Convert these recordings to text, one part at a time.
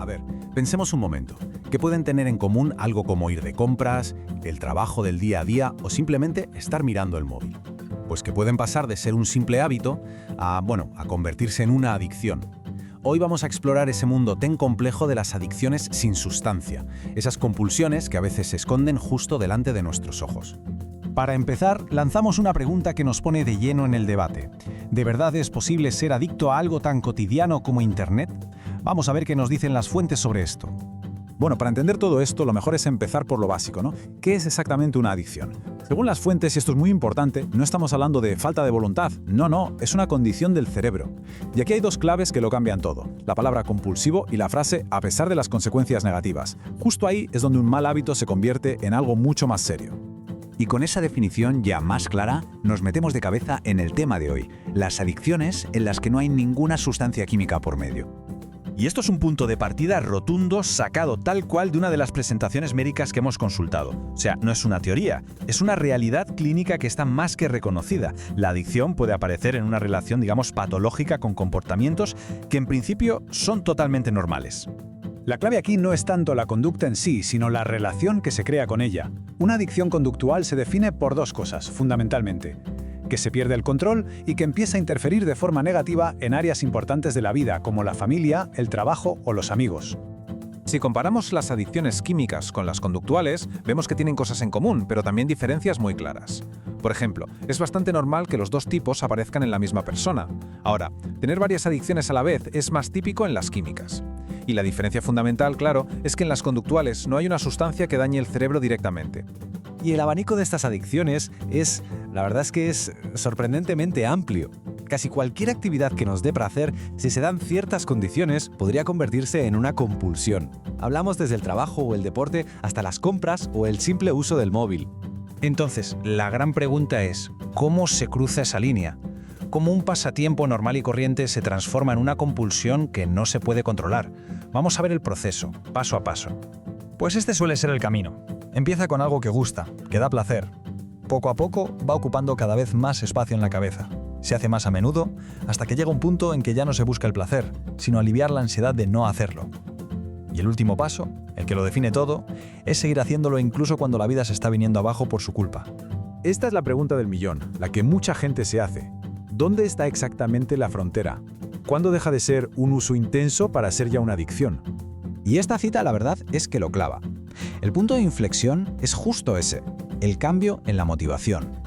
A ver, pensemos un momento. ¿Qué pueden tener en común algo como ir de compras, el trabajo del día a día o simplemente estar mirando el móvil? Pues que pueden pasar de ser un simple hábito a convertirse en una adicción. Hoy vamos a explorar ese mundo tan complejo de las adicciones sin sustancia, esas compulsiones que a veces se esconden justo delante de nuestros ojos. Para empezar, lanzamos una pregunta que nos pone de lleno en el debate. ¿De verdad es posible ser adicto a algo tan cotidiano como Internet? Vamos a ver qué nos dicen las fuentes sobre esto. Bueno, para entender todo esto, lo mejor es empezar por lo básico, ¿no? ¿Qué es exactamente una adicción? Según las fuentes, y esto es muy importante, no estamos hablando de falta de voluntad. No, es una condición del cerebro. Y aquí hay dos claves que lo cambian todo. La palabra compulsivo y la frase a pesar de las consecuencias negativas. Justo ahí es donde un mal hábito se convierte en algo mucho más serio. Y con esa definición ya más clara, nos metemos de cabeza en el tema de hoy, las adicciones en las que no hay ninguna sustancia química por medio. Y esto es un punto de partida rotundo sacado tal cual de una de las presentaciones médicas que hemos consultado. O sea, no es una teoría, es una realidad clínica que está más que reconocida. La adicción puede aparecer en una relación, patológica con comportamientos que en principio son totalmente normales. La clave aquí no es tanto la conducta en sí, sino la relación que se crea con ella. Una adicción conductual se define por dos cosas, fundamentalmente: que se pierde el control y que empieza a interferir de forma negativa en áreas importantes de la vida, como la familia, el trabajo o los amigos. Si comparamos las adicciones químicas con las conductuales, vemos que tienen cosas en común, pero también diferencias muy claras. Por ejemplo, es bastante normal que los dos tipos aparezcan en la misma persona. Ahora, tener varias adicciones a la vez es más típico en las químicas. Y la diferencia fundamental, claro, es que en las conductuales no hay una sustancia que dañe el cerebro directamente. Y el abanico de estas adicciones la verdad es que es sorprendentemente amplio. Casi cualquier actividad que nos dé placer, si se dan ciertas condiciones, podría convertirse en una compulsión. Hablamos desde el trabajo o el deporte hasta las compras o el simple uso del móvil. Entonces, la gran pregunta es, ¿cómo se cruza esa línea? ¿Cómo un pasatiempo normal y corriente se transforma en una compulsión que no se puede controlar? Vamos a ver el proceso, paso a paso. Pues este suele ser el camino. Empieza con algo que gusta, que da placer. Poco a poco va ocupando cada vez más espacio en la cabeza. Se hace más a menudo, hasta que llega un punto en que ya no se busca el placer, sino aliviar la ansiedad de no hacerlo. Y el último paso, el que lo define todo, es seguir haciéndolo incluso cuando la vida se está viniendo abajo por su culpa. Esta es la pregunta del millón, la que mucha gente se hace. ¿Dónde está exactamente la frontera? ¿Cuándo deja de ser un uso intenso para ser ya una adicción? Y esta cita, la verdad, es que lo clava. El punto de inflexión es justo ese, el cambio en la motivación.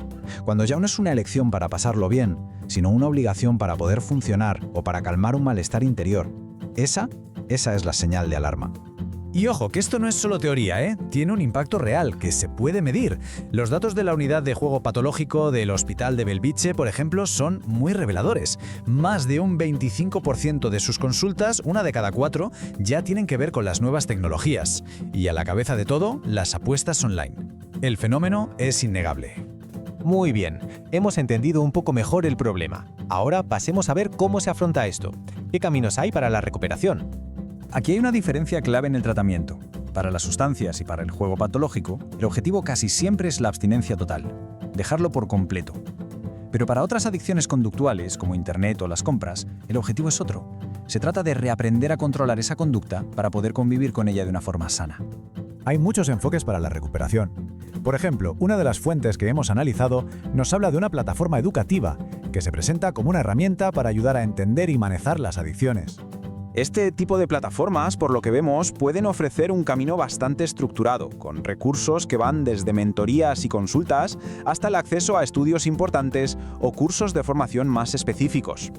Cuando ya no es una elección para pasarlo bien, sino una obligación para poder funcionar o para calmar un malestar interior. Esa es la señal de alarma. Y ojo, que esto no es solo teoría, Tiene un impacto real, que se puede medir. Los datos de la unidad de juego patológico del Hospital de Belviche, por ejemplo, son muy reveladores. Más de un 25% de sus consultas, una de cada 4, ya tienen que ver con las nuevas tecnologías. Y a la cabeza de todo, las apuestas online. El fenómeno es innegable. Muy bien, hemos entendido un poco mejor el problema. Ahora pasemos a ver cómo se afronta esto. ¿Qué caminos hay para la recuperación? Aquí hay una diferencia clave en el tratamiento. Para las sustancias y para el juego patológico, el objetivo casi siempre es la abstinencia total, dejarlo por completo. Pero para otras adicciones conductuales, como Internet o las compras, el objetivo es otro. Se trata de reaprender a controlar esa conducta para poder convivir con ella de una forma sana. Hay muchos enfoques para la recuperación. Por ejemplo, una de las fuentes que hemos analizado nos habla de una plataforma educativa que se presenta como una herramienta para ayudar a entender y manejar las adicciones. Este tipo de plataformas, por lo que vemos, pueden ofrecer un camino bastante estructurado, con recursos que van desde mentorías y consultas hasta el acceso a estudios importantes o cursos de formación más específicos.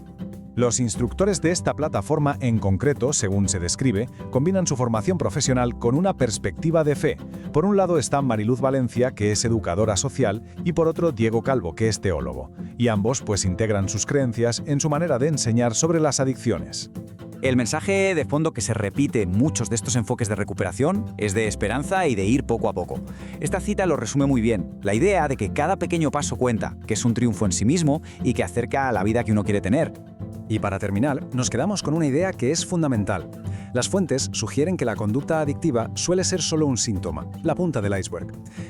Los instructores de esta plataforma en concreto, según se describe, combinan su formación profesional con una perspectiva de fe. Por un lado está Mariluz Valencia, que es educadora social, y por otro Diego Calvo, que es teólogo. Y ambos integran sus creencias en su manera de enseñar sobre las adicciones. El mensaje de fondo que se repite en muchos de estos enfoques de recuperación es de esperanza y de ir poco a poco. Esta cita lo resume muy bien, la idea de que cada pequeño paso cuenta, que es un triunfo en sí mismo y que acerca a la vida que uno quiere tener. Y para terminar, nos quedamos con una idea que es fundamental. Las fuentes sugieren que la conducta adictiva suele ser solo un síntoma, la punta del iceberg.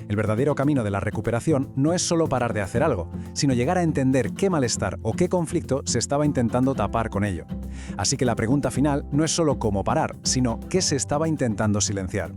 El verdadero camino de la recuperación no es solo parar de hacer algo, sino llegar a entender qué malestar o qué conflicto se estaba intentando tapar con ello. Así que la pregunta final no es solo cómo parar, sino qué se estaba intentando silenciar.